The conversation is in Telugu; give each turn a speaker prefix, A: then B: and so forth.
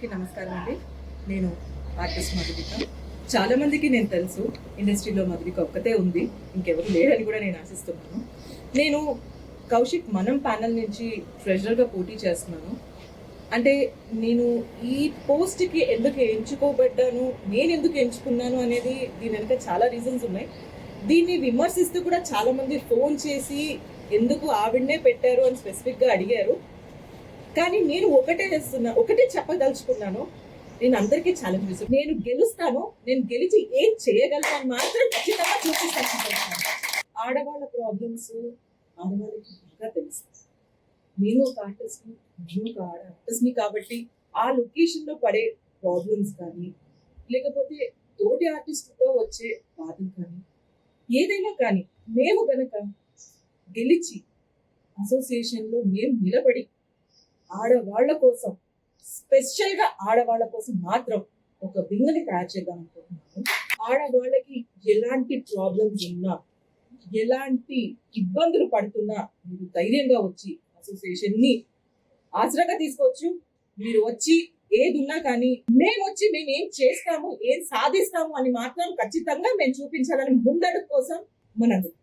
A: అందరికీ నమస్కారం అండి. నేను ఆర్టిస్ట్ మధురిక. చాలా మందికి నేను తెలుసు, ఇండస్ట్రీలో మధురిక ఒక్కతే ఉంది, ఇంకెవరు లేరని కూడా నేను ఆశిస్తున్నాను. నేను కౌశిక్ మనం ప్యానల్ నుంచి ట్రెజరర్గా పోటీ చేస్తున్నాను. అంటే నేను ఈ పోస్ట్కి ఎందుకు ఎంచుకోబడ్డాను, నేను ఎందుకు ఎంచుకున్నాను అనేది దీని వెనుక చాలా రీజన్స్ ఉన్నాయి. దీన్ని విమర్శిస్తూ కూడా చాలా మంది ఫోన్ చేసి ఎందుకు ఆవిడనే పెట్టారు అని స్పెసిఫిక్గా అడిగారు. కానీ నేను ఒకటే చెప్పదలుచుకున్నాను. నేను అందరికీ ఛాలెంజ్ చేస్తాను, నేను గెలుస్తాను, నేను గెలిచి ఏం చేయగలను మాత్రం ఖచ్చితంగా చూపిస్తాను. ఆడవాళ్ళ ప్రాబ్లమ్స్ ఆడవాళ్ళకి బాగా తెలుసు. నేను ఒక ఆర్టిస్ట్ని, నేను ఒక ఆర్టిస్ట్ని కాబట్టి ఆ లొకేషన్లో పడే ప్రాబ్లమ్స్ కానీ, లేకపోతే తోటి ఆర్టిస్ట్తో వచ్చే బాధలు కానీ, ఏదైనా కానీ మేము గనక గెలిచి అసోసియేషన్లో మేము నిలబడి ఆడవాళ్ల కోసం, స్పెషల్గా ఆడవాళ్ల కోసం మాత్రం ఒక వింగ్ని తయారు చేద్దాం అనుకుంటున్నాను. ఆడవాళ్ళకి ఎలాంటి ప్రాబ్లమ్స్ ఉన్నా, ఎలాంటి ఇబ్బందులు పడుతున్నా మీరు ధైర్యంగా వచ్చి అసోసియేషన్ని ఆసరాగా తీసుకోవచ్చు. మీరు వచ్చి ఏది ఉన్నా కానీ మేము ఏం చేస్తాము, ఏం సాధిస్తాము అని మాత్రం ఖచ్చితంగా మేము చూపించాలని ముందడుగు కోసం మనందరం